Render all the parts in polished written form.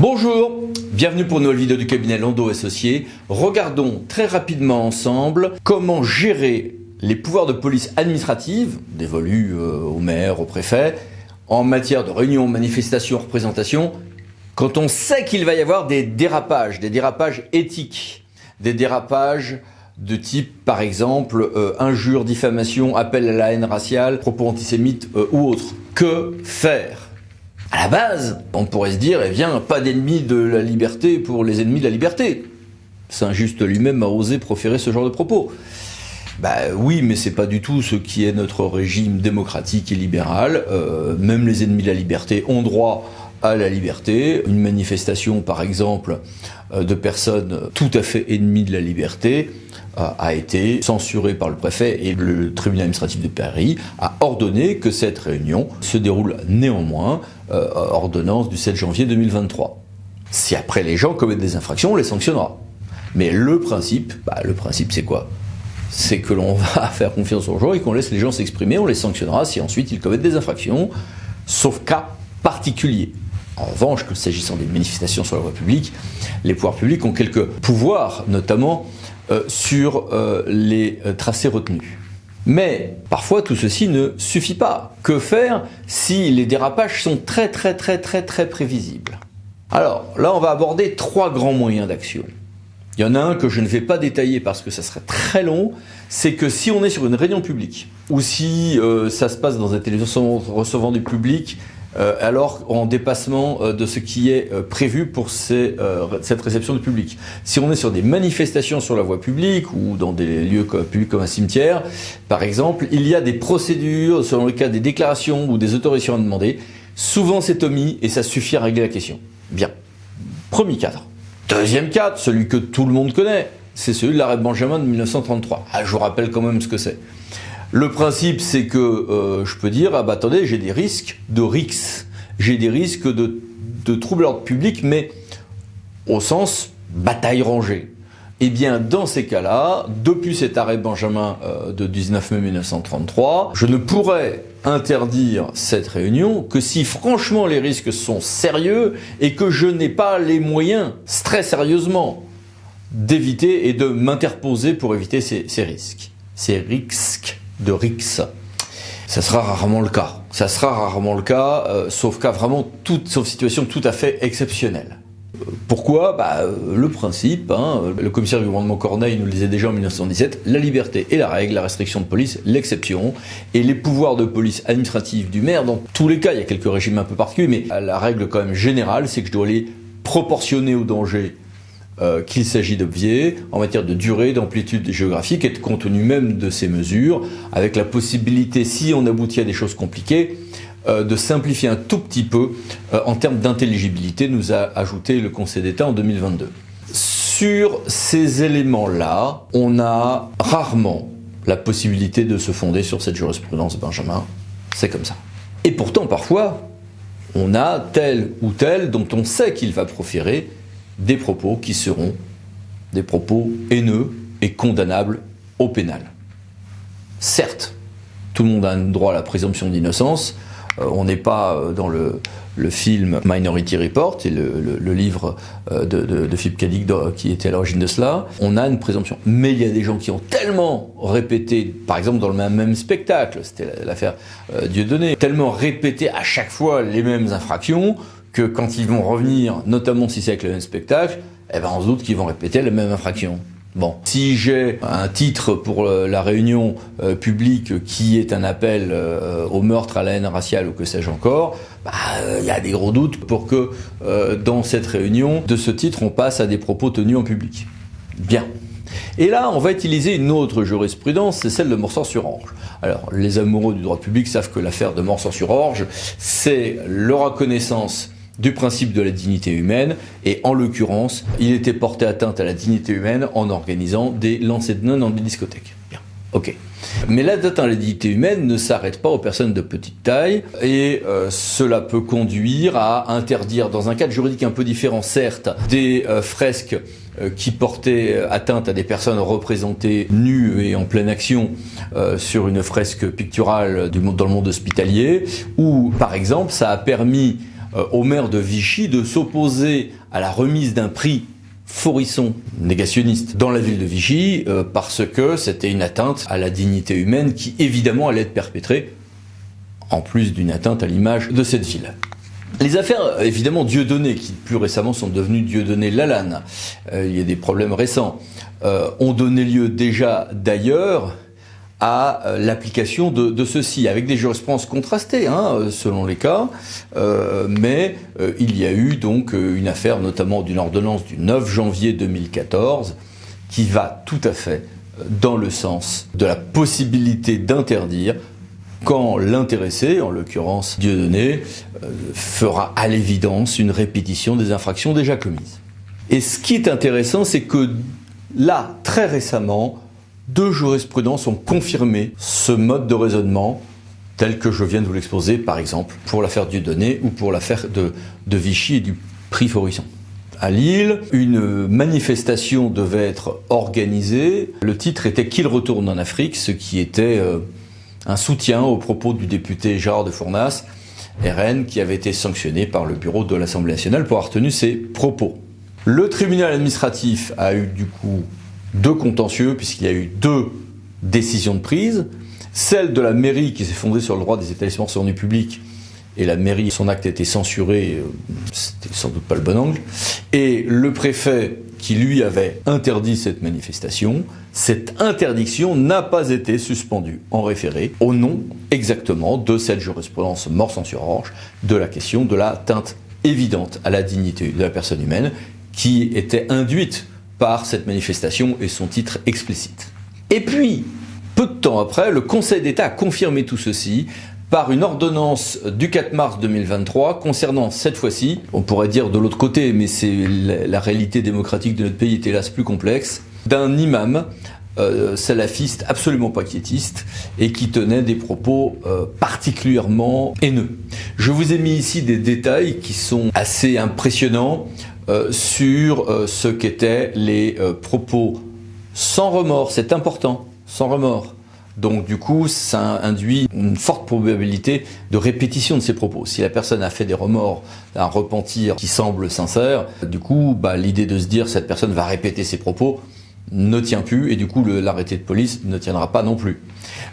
Bonjour, bienvenue pour une nouvelle vidéo du cabinet Landau Associés. Regardons très rapidement ensemble comment gérer les pouvoirs de police administrative dévolus au maire, au préfet, en matière de réunions, manifestations, représentations, quand on sait qu'il va y avoir des dérapages éthiques, des dérapages de type, par exemple, injures, diffamation, appel à la haine raciale, propos antisémites ou autres. Que faire ? À la base, on pourrait se dire, eh bien, pas d'ennemis de la liberté pour les ennemis de la liberté. Saint-Just lui-même a osé proférer ce genre de propos. Oui, mais c'est pas du tout ce qui est notre régime démocratique et libéral. Même les ennemis de la liberté ont droit à la liberté. Une manifestation, par exemple, de personnes tout à fait ennemies de la liberté a été censurée par le préfet et le tribunal administratif de Paris a ordonné que cette réunion se déroule néanmoins, ordonnance du 7 janvier 2023. Si après les gens commettent des infractions, on les sanctionnera. Mais le principe c'est quoi ? C'est que l'on va faire confiance aux gens et qu'on laisse les gens s'exprimer, on les sanctionnera si ensuite ils commettent des infractions, sauf cas particuliers. En revanche, s'agissant des manifestations sur la voie publique, les pouvoirs publics ont quelques pouvoirs, notamment sur les tracés retenus. Mais parfois tout ceci ne suffit pas. Que faire si les dérapages sont très prévisibles ? Alors là, on va aborder 3 grands moyens d'action. Il y en a un que je ne vais pas détailler parce que ça serait très long, c'est que si on est sur une réunion publique, ou si ça se passe dans un télévision recevant du public, alors en dépassement de ce qui est prévu pour cette réception du public. Si on est sur des manifestations sur la voie publique ou dans des lieux publics comme un cimetière, par exemple, il y a des procédures selon le cas des déclarations ou des autorisations à demander. Souvent c'est omis et ça suffit à régler la question. Bien. Premier cadre. Deuxième cadre, celui que tout le monde connaît, c'est celui de l'arrêt Benjamin de 1933. Je vous rappelle quand même ce que c'est. Le principe, c'est que je peux dire, attendez, j'ai des risques de RICS, j'ai des risques de troubles à l'ordre public, mais au sens bataille rangée. Eh bien, dans ces cas-là, depuis cet arrêt Benjamin de 19 mai 1933, je ne pourrais interdire cette réunion que si franchement les risques sont sérieux et que je n'ai pas les moyens, très sérieusement, d'éviter et de m'interposer pour éviter ces risques. Ces risques de RICS. Ça sera rarement le cas. Sauf cas vraiment sauf situation tout à fait exceptionnelle. Pourquoi ? Le principe, le commissaire du gouvernement Corneille nous le disait déjà en 1917, la liberté est la règle, la restriction de police l'exception, et les pouvoirs de police administrative du maire, dans tous les cas, il y a quelques régimes un peu particuliers, mais la règle quand même générale, c'est que je dois les proportionner au danger qu'il s'agit d'obvier en matière de durée, d'amplitude géographique et de contenu même de ces mesures, avec la possibilité, si on aboutit à des choses compliquées, de simplifier un tout petit peu en termes d'intelligibilité, nous a ajouté le Conseil d'État en 2022. Sur ces éléments-là, on a rarement la possibilité de se fonder sur cette jurisprudence Benjamin. C'est comme ça. Et pourtant, parfois, on a tel ou tel dont on sait qu'il va proférer des propos qui seront des propos haineux et condamnables au pénal. Certes, tout le monde a un droit à la présomption d'innocence. On n'est pas dans le film Minority Report et le livre de Philippe Cadic qui était à l'origine de cela. On a une présomption. Mais il y a des gens qui ont tellement répété, par exemple dans le même spectacle, c'était l'affaire Dieudonné, tellement répété à chaque fois les mêmes infractions que quand ils vont revenir, notamment si c'est avec le même spectacle, on se doute qu'ils vont répéter la même infraction. Bon, si j'ai un titre pour la réunion publique qui est un appel au meurtre, à la haine raciale ou que sais-je encore, il y a des gros doutes pour que dans cette réunion, de ce titre, on passe à des propos tenus en public. Bien. Et là, on va utiliser une autre jurisprudence, c'est celle de Morsan-sur-Orge. Alors, les amoureux du droit public savent que l'affaire de Morsan-sur-Orge, c'est la reconnaissance du principe de la dignité humaine, et en l'occurrence, il était porté atteinte à la dignité humaine en organisant des lancers de nonnes dans des discothèques. Bien, ok. Mais l'atteinte à la dignité humaine ne s'arrête pas aux personnes de petite taille, et cela peut conduire à interdire, dans un cadre juridique un peu différent certes, des fresques qui portaient atteinte à des personnes représentées nues et en pleine action sur une fresque picturale dans le monde hospitalier, où par exemple ça a permis au maire de Vichy de s'opposer à la remise d'un prix Faurisson, négationniste, dans la ville de Vichy, parce que c'était une atteinte à la dignité humaine qui évidemment allait être perpétrée, en plus d'une atteinte à l'image de cette ville. Les affaires, évidemment, Dieudonné, qui plus récemment sont devenues Dieudonné Lalanne, il y a des problèmes récents, ont donné lieu déjà d'ailleurs à l'application de ceci, avec des jurisprudences contrastées, selon les cas, mais il y a eu donc une affaire, notamment d'une ordonnance du 9 janvier 2014, qui va tout à fait dans le sens de la possibilité d'interdire quand l'intéressé, en l'occurrence Dieudonné, fera à l'évidence une répétition des infractions déjà commises. Et ce qui est intéressant, c'est que là, très récemment, 2 jurisprudences ont confirmé ce mode de raisonnement tel que je viens de vous l'exposer, par exemple, pour l'affaire Dieudonné ou pour l'affaire de Vichy et du prix Faurisson. À Lille, une manifestation devait être organisée. Le titre était « Qu'il retourne en Afrique », ce qui était un soutien aux propos du député Gérard de Fournas, RN, qui avait été sanctionné par le bureau de l'Assemblée nationale pour avoir tenu ses propos. Le tribunal administratif a eu du coup 2 contentieux, puisqu'il y a eu 2 décisions de prise. Celle de la mairie qui s'est fondée sur le droit des établissements recevant du public, et la mairie, son acte a été censuré, c'était sans doute pas le bon angle. Et le préfet qui lui avait interdit cette manifestation, cette interdiction n'a pas été suspendue en référé, au nom exactement de cette jurisprudence mors censure-orge, de la question de l'atteinte évidente à la dignité de la personne humaine, qui était induite par cette manifestation et son titre explicite. Et puis, peu de temps après, le Conseil d'État a confirmé tout ceci par une ordonnance du 4 mars 2023 concernant cette fois-ci, on pourrait dire de l'autre côté, mais c'est la réalité démocratique de notre pays est hélas plus complexe, d'un imam salafiste absolument pas quiétiste et qui tenait des propos particulièrement haineux. Je vous ai mis ici des détails qui sont assez impressionnants sur ce qu'étaient les propos sans remords, c'est important, sans remords. Donc du coup, ça induit une forte probabilité de répétition de ces propos. Si la personne a fait des remords, un repentir qui semble sincère, du coup, l'idée de se dire cette personne va répéter ses propos ne tient plus et du coup l'arrêté de police ne tiendra pas non plus.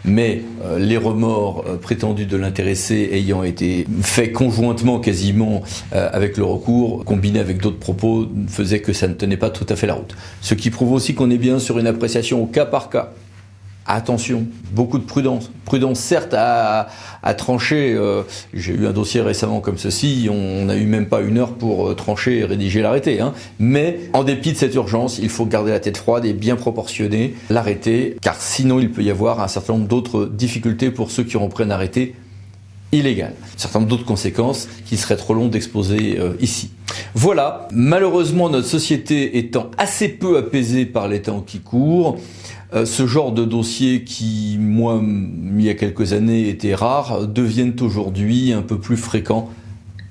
Mais les remords prétendus de l'intéressé ayant été faits conjointement quasiment avec le recours, combinés avec d'autres propos, faisait que ça ne tenait pas tout à fait la route. Ce qui prouve aussi qu'on est bien sur une appréciation au cas par cas. Attention, beaucoup de prudence. Prudence certes à trancher. J'ai eu un dossier récemment comme ceci, on n'a eu même pas 1 heure pour trancher et rédiger l'arrêté. Mais en dépit de cette urgence, il faut garder la tête froide et bien proportionner l'arrêté, car sinon il peut y avoir un certain nombre d'autres difficultés pour ceux qui auront pris un arrêté illégal. Un certain nombre d'autres conséquences qu'il serait trop long d'exposer ici. Voilà, malheureusement notre société étant assez peu apaisée par les temps qui courent, ce genre de dossiers qui, moi, il y a quelques années, étaient rares, deviennent aujourd'hui un peu plus fréquents,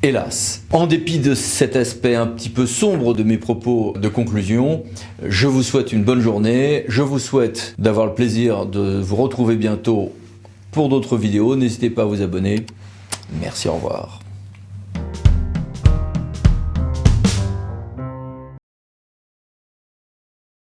hélas. En dépit de cet aspect un petit peu sombre de mes propos de conclusion, je vous souhaite une bonne journée, je vous souhaite d'avoir le plaisir de vous retrouver bientôt pour d'autres vidéos, n'hésitez pas à vous abonner. Merci, au revoir.